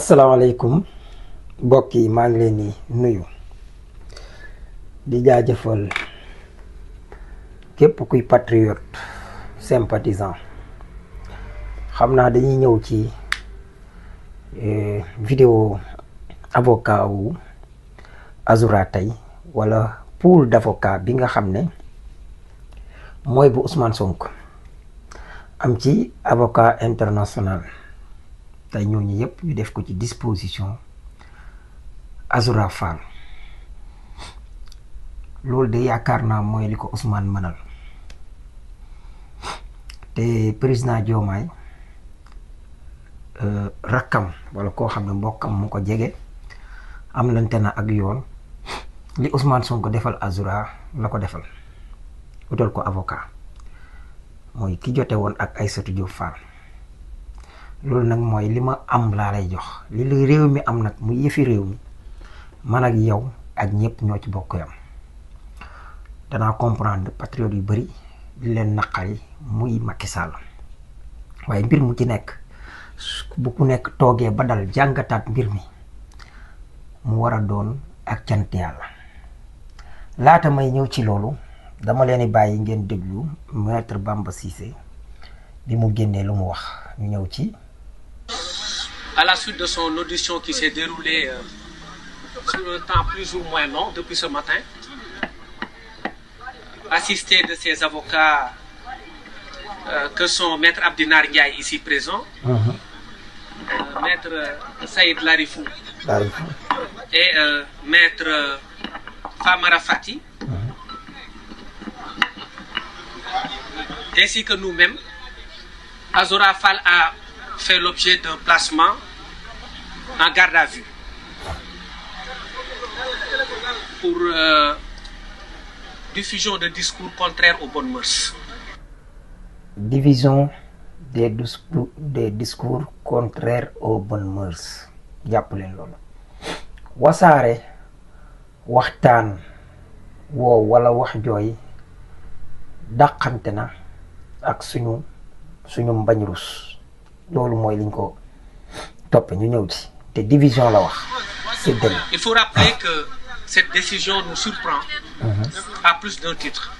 asalaamaaleykum mbokk yi maa ngi leen di nuyu di jaajëfal képp kuy patriote sympathisant xam naa dañuy ñëw ci vidéo avocat wu Azoura tey wala pool d'avocat bi nga xam ne mooy bu Ousmane Sonko am ci avocat international tey ñooñu yëpp ñu def ko ci disposition Azoura Fall loolu de yaakaar naa mooy li ko Ousmane mënal te président Diomaye rakkam wala koo xam ne mbokkam mu ko jege am lante na ak yoon li Ousmane Sonko defal Azoura la ko defal utal ko avocat mooy ki jote woon ak Aïssatou Diop Fall loolu nag mooy li ma am laa lay jox li réew mi am nag mu yëfi réew mi man ak yow ak ñëpp ñoo ci bokk yam danaa comprendre patriote yu bari li leen naqari muy Macky Sall waaye mbir mu ci nekk bu ku nekk toogee ba dal jàngataat mbir mi mu war a doon ak cant yàlla laata may ñëw ci loolu dama leen di bàyyi ngeen déglu maître Bamba Cissé bi mu génnee lu mu wax ñu ñëw ci. À la suite de son audition qui s'est déroulée sur un temps plus ou moins long depuis ce matin, assisté de ses avocats que sont Maître Abdinar Ndiaye ici présent, Maître Saïd Larifou et Maître Famara Fati, ainsi que nous-mêmes, Azoura Fall a fait l'objet d'un placement en garde à vue pour diffusion de discours contraires aux bonnes mœurs. Division des discours contraires aux bonnes mœurs jàpp leen loolu wasaare waxtaan woow wala wax jooy dàqante na ak suñu mbañ rus loolu mooy liñ ko topp ñu ñëw ci te division la wax c'est dëgg. Il faut rappeler que cette décision nous surprend à plus d'un titre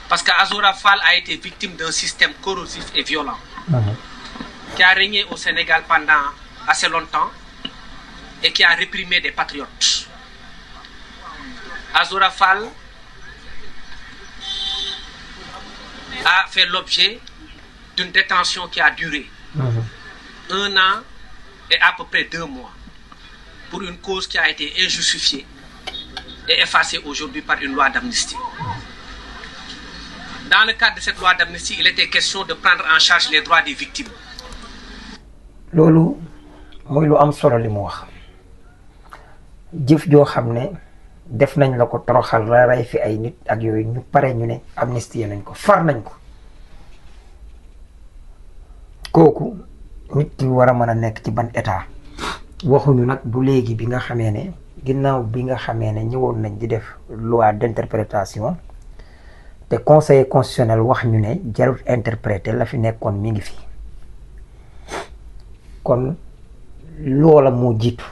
parce que Azoura Fall a été victime d'un système corrosif et violent qui a régné au Sénégal pendant assez longtemps et qui a réprimé des patriotes. Azoura Fall a fait l'objet d'une détention qui a duré 1 an et à peu près 2 mois pour une cause qui a été injustifiée et effacée aujourd'hui par une loi d'amnistie. Dans le cadre de cette loi d'amnistie, il était question de prendre en charge les droits des victimes. loolu mooy lu am solo li mu wax jëf joo xam ne def nañ la ko toroxal la rey fi ay nit ak yooyu ñu pare ñu ne amnistie nañ ko far nañ ko kooku nit ki war a mën a nekk ci ban état waxuñu nag bu léegi bi nga xamee ne ginnaaw bi nga xamee ne ñëwoon nañ di def loi d'interprétation te conseil constitutionnel wax ñu ne jarul interpréter la fi nekkoon mi ngi fi kon loola moo jiitu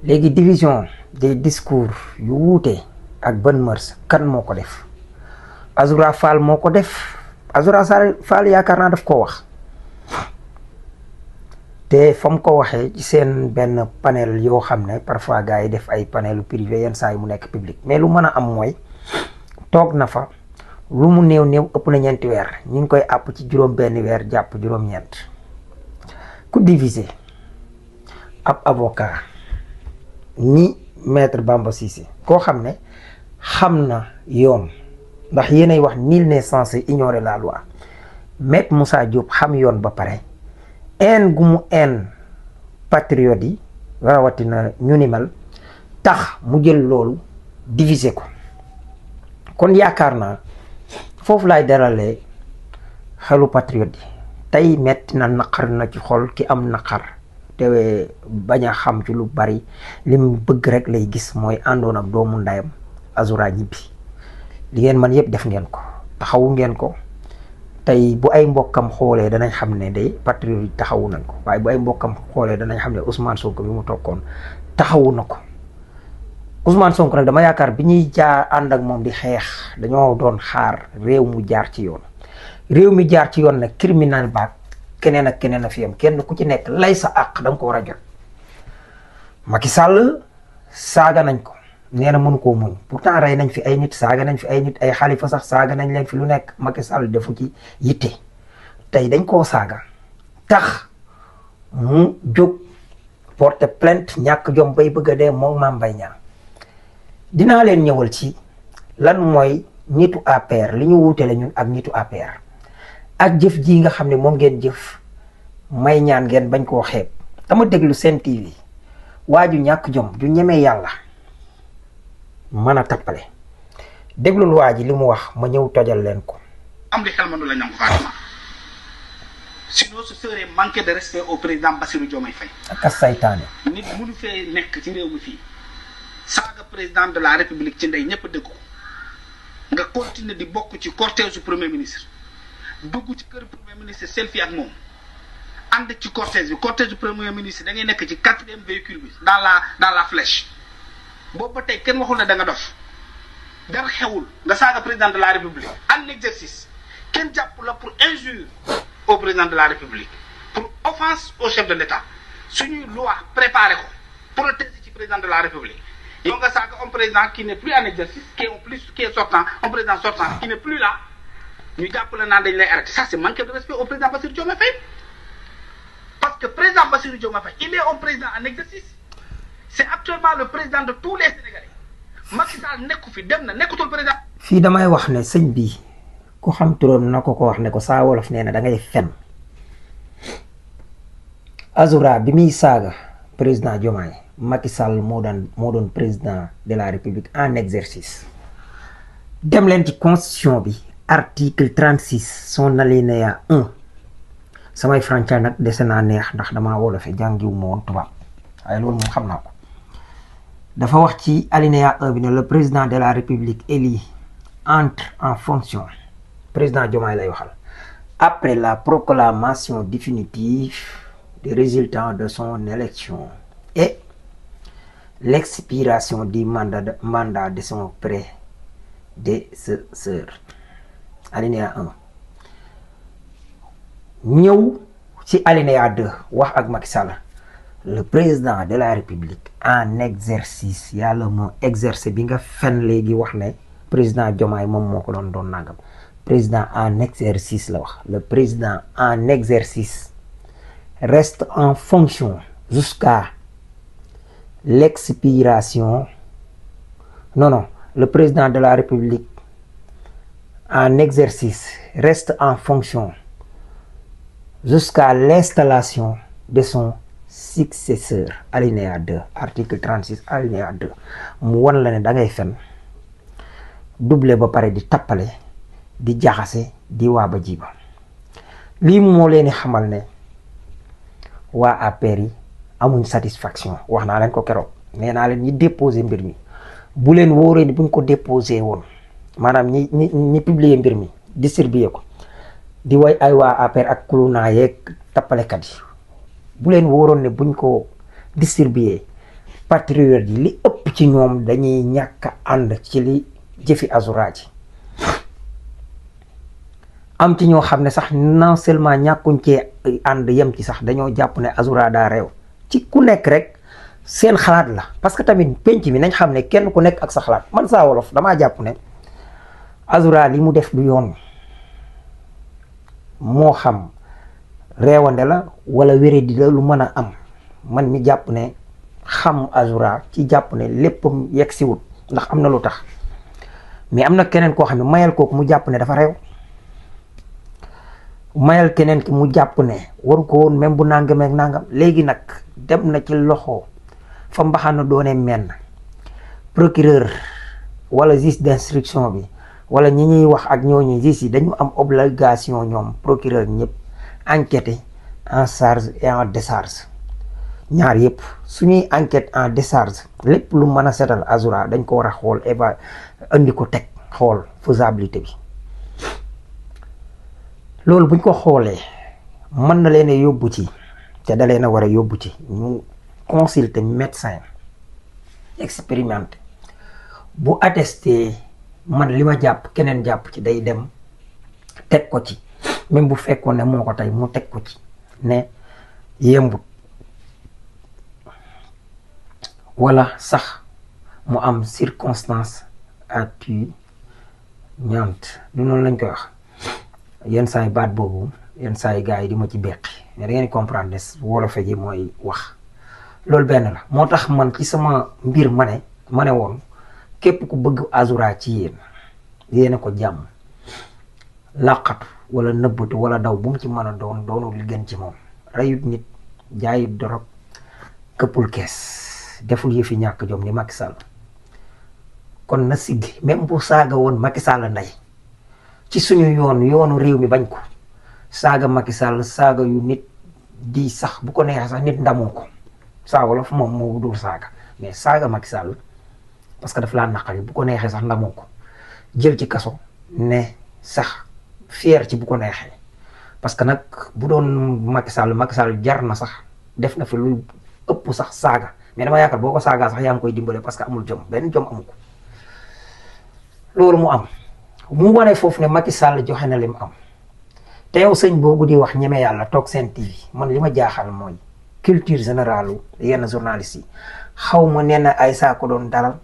léegi division des discours yu wuute ak bonnes mœurs kan moo ko def Azoura Fall moo ko def Azoura Fall yaakaar naa daf ko wax te fa mu ko waxee ci seen benn panel yoo xam ne parfois gars yi def ay panelu privé yenn saa yi mu nekk public mais lu mën a am mooy toog na fa lu mu néew ëpp na ñeenti weer ñu ngi koy àpp ci juróom-benn weer jàpp juróom-ñeent ku diviser ab avocat ni maître Bamba Cissé koo xam ne xam na yoon ndax yéenay wax nul n'est censé ignorer la loi maître Moussa Diop xam yoon ba pare en gu mu en patriote yi rawatina ñu ni mel tax mu jël loolu diviser ko kon yaakaar naa foofu laay dalalee xelu patriote yi tey metti na naqar na ci xol ki am naqar te bañ a xam ci lu bari lim bëgg rek lay gis mooy àndoon ak doomu ndayam Azoura ñibbi li ngeen man yëpp def ngeen ko taxawu ngeen ko tey bu ay mbokkam xoolee danañ xam ne day patriote yi taxawu nañ ko waaye bu ay mbokkam xoolee danañ xam ne Ousmane Sonko bi mu tokkoon taxawu na ko Ousmane Sonko nag dama yaakaar bi ñuy jaar ànd ak moom di xeex dañoo doon xaar réew mu jaar ci yoon réew mi jaar ci yoon nag criminel baak keneen ak keneen a fi am kenn ku ci nekk lay sa àq da nga ko war a jot Macky Sall saaga nañ ko nee na mënu koo muñ pourtant rey nañ fi ay nit saaga nañ fi ay nit ay xalifa sax saaga nañ leen fi lu nekk Macky Sall defu ci yitte tey dañ koo saaga tax mu jóg porter plainte ñàkk jom bay bëgg a dee moom Mame Mbaye Niang dinaa leen ñëwal ci lan mooy nitu APR li ñu wuutele ñun ak nitu APR ak jëf ji nga xam ne moom ngeen jëf may ñaan ngeen bañ koo xeeb dama déglu Sen TV waa ju ñàkk jom ju ñemee yàlla mën a tappale déglul waa ji li mu wax ma ñëw tojal leen ko. am di xel mënu la ñangu Fatima sinon ce serait manquer de respect au président Bassirou Diomaye Faye. ak saytaane. nit mënu fee nekk ci réew mi fii saaga président de la république ci ndey ñëpp dégg ko nga continuer di bokk ci cortège du premier ministre dugg ci kër premier ministre selfie ak moom ànd ci cortège du premier ministre da ngay nekk ci 4e véhicule bi dans la flèche boobu ba tey kenn waxul ne da nga dof dara xewul nga saaga président de la république en exercice kenn jàpp la pour injure au président de la république pour offense au chef de l'État suñuy loi préparé ko protéger ci président de la république yow nga saaga un président qui n'est plus en exercice qui est sortant un président sortant qui n'est plus là ñu jàpp la naan dañ lay arrêté ça c'est manquer de respect au président Bassirou Diomaye Faye parce que président Bassirou Diomaye Faye il est un président en exercice c'est actuellement le président de tous les Sénégalais Macky Sall nekku fi dem na nekkutul président. fii damay wax ne sëñ bi ku xam turam na ko wax ne ko saa wolof nee na da ngay fen Azoura bi muy saaga président Diomaye Macky Sall moo doon président de la République en exercice dem leen ci constitution bi article 36 son alinéa 1 samay franca nag dese naa neex ndax damaa wolofe jàngiwu ma woon tubaab waaye loolu moom xam naa ko dafa wax ci alinéa 1 bi ne le président de la République élu entre en fonction président Diomaye lay waxal après la proclamation définitive des résultats de son élection et l'expiration du mandat de son prédécesseur. Alinéa 1 ñëw ci alinéa 2 wax ak Macky Sall le président de la République en exercice yàlla moo exercer bi nga fen léegi wax ne président Diomaye moom moo ko doon nangam président en exercice la wax le président en exercice reste en fonction jusqu'à l'expiration le président de la République en exercice reste en fonction jusqu'à l'installation de son successeur alinéa 2 article 36 alinéa 2 mu wan la ne da ngay fen doublé ba pare di tappale di jaxase di waaba jiba lii moo leen xamal ne waa APR yi amuñ satisfaction wax naa leen ko keroog nee naa leen ñi déposé mbir mi bu leen wóoree ni buñ ko déposé woon maanaam ñi publier mbir mi distribuer ko di way ay waa APR ak kulunaa yeeg tappalekat yi bu leen wóoroon ne buñ ko distribuer patriote yi li ëpp ci ñoom dañuy ñàkk ànd ci li jëfi Azoura ji am ci ñoo xam ne sax non seulement ñàkkuñ cee ànd yem ci sax dañoo jàpp ne Azoura daa réew ci ku nekk rek seen xalaat la parce que tamit penc mi nañ xam ne kenn ku nekk ak sa xalaat man saa wolof damaa jàpp ne Azoura li mu def du yoon moo xam réewande la wala wéredi la lu mën a am man mi jàpp ne xam Azoura ci jàpp ne léppam yegg si wut ndax am na lu tax mais am na keneen koo xam ne mayal kooku mu jàpp ne dafa réew mayal keneen ki mu jàpp ne waru ko woon même bu nangam ak nangam léegi nag dem na ci loxo fa mbaxana doone menn procureur wala juge d'instruction bi wala ñi ñuy wax ak ñooñu juge yi dañu am obligation ñoom procureur ñëpp enquêter en charge et en décharge ñaar yëpp suñuy enquête en décharge lépp lu mën a setal Azoura dañ ko war a xool indi ko teg xool faisabilité bi loolu buñ ko xoolee mën na leen a yóbbu ci te da leen a war a yóbbu ci ñu consulter médecin expérimenté bu attesté man li ma jàpp keneen jàpp ci day dem teg ko ci même bu fekkoon ne moo ko tey mu teg ko ci ne yembut wala sax mu am circonstance atténuante du noonu lañ koy wax yenn saa yi baat boobu yenn saa yi gars yi di ma ci beqi mais da ngeen comprendre ne wolof ji mooy wax loolu benn la moo tax man ci sama mbir ma ne woon képp ku bëgg Azoura ci yéen ko jàmm làqatu wala nëbbatu wala daw bu mu ci mën a doonul li gën ci moom rayut nit jaayut dorog këppul kees deful yëfi ñàkk jom ni Macky Sall kon na siggi même bu saaga woon Macky Sall ndey ci suñu yoonu réew mi bañ ko saaga Macky Sall saaga yu nit di sax bu ko neexee sax nit ndamoo ko saa wolof moom moo dul saaga mais saaga Macky Sall parce que daf laa naqari bu ko neexee sax ndamoo ko jël ci kaso ne sax fier ci bu ko neexee parce que nag bu doon Macky Sall jar na sax def na fi lu ëpp sax saaga mais dama yaakaar boo ko saagaa sax yaa ngi koy dimbale parce que amul jom benn jom amu ko loolu mu am mu wane foofu ne Macky Sall joxe na li mu am te yow sëñ boobu di wax ñeme yàlla toog seen TV man li ma jaaxal mooy culture générale yenn journalistes yi xaw ma nee na Aïssa ko doon dalal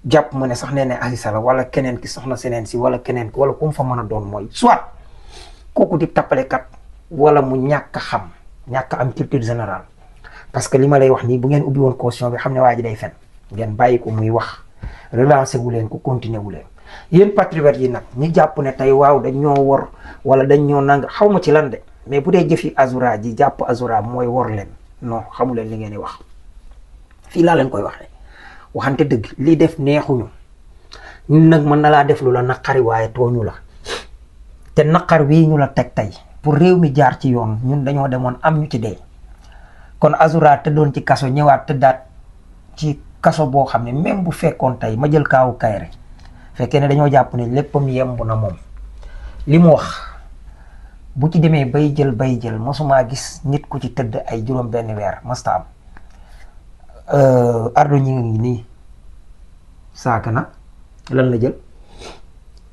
jàpp ma ne sax nee na Aïssa la wala keneen ki soxna seneen si wala keneen ki wala ku mu fa mën a doon mooy soit kooku di tappalekat wala mu ñàkk am culture générale parce que li ma lay wax nii bu ngeen ubbi woon caution bi xam ne waa ji day fen ngeen bàyyi ko muy wax relancé wu leen ko continué wu leen yéen patriotes yi nag ñu jàpp ne tey waaw dañ ñoo wor wala dañ ñoo nang xaw ma ci lan de mais bu dee jëfi Azoura ji jàpp Azoura mooy wor leen non xamu leen li ngeen di wax fii laa leen koy waxee waxante dëgg li def neexuñu ñun nag mën na laa def lu la naqari waaye tooñu la te naqar wii ñu la teg tey pour réew mi jaar ci yoon ñun dañoo demoon am ñu ci dee kon Azoura tëddoon ci kaso ñëwaat tëddaat ci kaso boo xam ne même bu fekkoon tey ma jël kaawu Kayre fekkee ne dañoo jàpp ne léppam yemb na moom li mu wax bu ci demee bay jël mosuma gis nit ku ci tëdd ay juróom benn weer masta am ardo ñi ngi nii saaka na lan la jël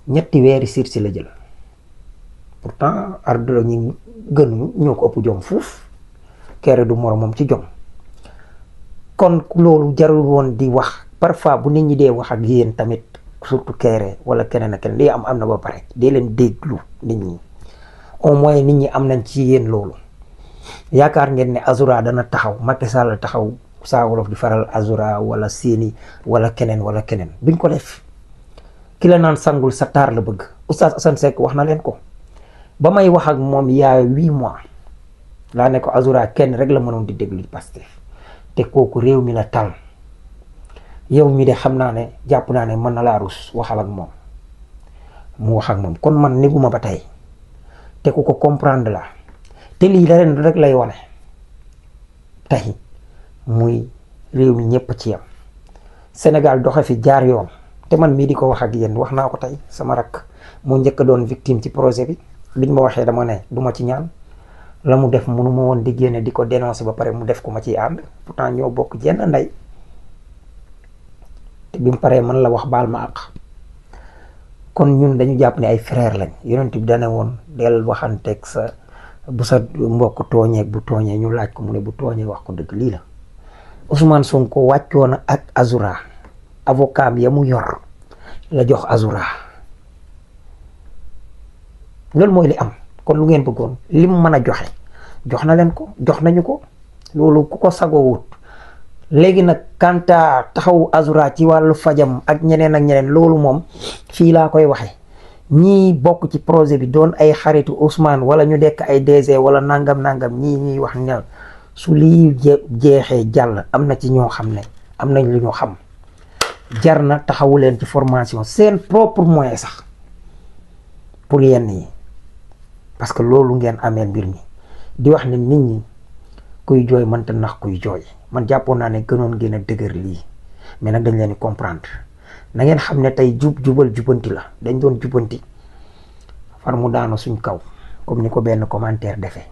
3 weeri sursis la jël pourtant ardo ñi gënuñu ñoo ko ëpp jom fuuf Kayre du moromam ci jom kon loolu jarul woon di wax parfois bu nit ñi dee wax ak yéen tamit surtout Kayre wala keneen ak keneen lii am na ba pare dee leen déglu nit ñi au moins nit ñi am nañ ci yéen loolu yaakaar ngeen ne Azoura dana taxaw Macky Sall taxaw Saa Wolof di faral Azoura wala Séni wala keneen buñ ko def ki la naan sangul sa taar la bëgg Oustaz Assane Seck wax na leen ko ba may wax ak moom yaa 8 mois laa ne ko Azoura kenn rek la mënoon di déglu Pastef te kooku réew mi la tal yow mi de xam naa ne jàpp naa ne mën na laa rus waxal ak moom mu wax ak moom kon man néguma ba tey te ku ko comprendre la te lii la ren rek lay wane tey muy réew mi ñëpp ci yam Sénégal doxe fi jaar yoon te man mii di ko wax ak yéen wax naa ko tey sama rakk moo njëkk a doon victime ci projet bi liñ ma waxee dama ne duma ci ñaan la mu def mënu ma woon di génne di ko dénoncer ba pare mu def ko ma ciy ànd pourtant ñoo bokk jenn ndey te bi mu paree man la wax baal ma àq kon ñun dañu jàpp ne ay frère lañ yonent bi dane woon del waxanteeg sa bu sa mbokk tooñeeg bu tooñee ñu laaj ko mu ne bu tooñee wax ko dëgg lii la Ousmane Sonko wàccoon na ak Azoura avocat ya mu yor la jox Azoura loolu mooy li am kon lu ngeen bëggoon lim mën a jox na leen ko jox nañu ko loolu ku ko sagoo wut léegi nag kanta taxaw Azoura ci wàllu fajam ak ñeneen loolu moom fii laa koy waxe ñii bokk ci projet bi doon ay xaritu Ousmane wala ñu dekk ay DG wala nangam ñii ñuy wax ne su lii jeexee jàll am na ci ñoo xam ne am nañ lu ñu xam jar na taxawu leen ci formation seen propre moyen sax pour yenn yi parce que loolu ngeen amee mbir mi di wax ne nit ñi kuy jooy mënta nax kuy jooy man jàppoon naa ne gënoon ngeen a dëgër lii mais nag dañ leen di comprendre na ngeen xam ne tey jubanti la dañ doon jubanti far mu daanu suñ kaw comme ni ko benn commentaire defee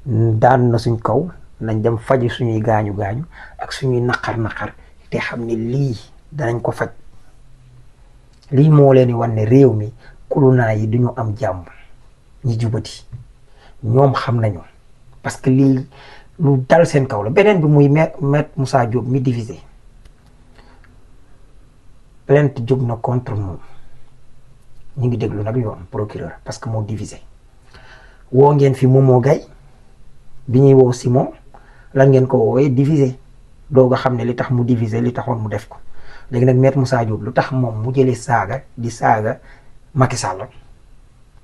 daan na suñ kaw nañ dem faju suñuy gaañu gaañu ak suñuy naqar te xam ne lii danañ ko faj. lii moo leen di wan ne réew mi kulunaa yi duñu am jàmm ñi jubati ñoom xam nañu parce que lii lu dal seen kaw la. beneen bi muy maître Moussa Diop mi divisé plainte jóg na contre moom ñu ngi déglu nag yoon procureur parce que moo divisé. woo ngeen fi Momo Gaye bi ñuy woo Simon lan ngeen ko woowee divisé doog a xam ne li tax mu divisé li taxoon mu def ko. léegi nag maître Moussa Diop lu tax moom mu jëlee saaga di saaga Macky Sall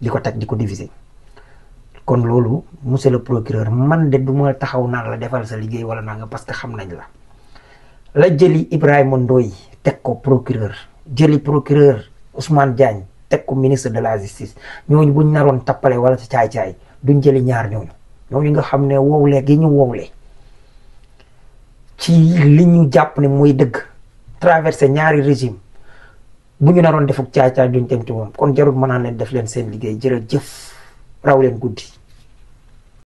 di ko teg di ko diviser. kon loolu monsieur le procureur man de du ma taxaw naan la defal sa liggéey wala naa nga parce que xam nañ la jëli Ibrahima Ndoye teg ko procureur jëli procureur Ousmane Diagne teg ko ministre de la justice ñooñu buñ naroon tappale wala ci caay-caay duñ jëli ñaar ñooñu nga xam ne wowle gi ñu wowle ci li ñu jàpp ne mooy dëgg traversé ñaari régime bu ñu naroon defuk caay-caay duñ dem ci moom kon jarul mën naa leen def leen seen liggéey jërëjëf raw leen guddi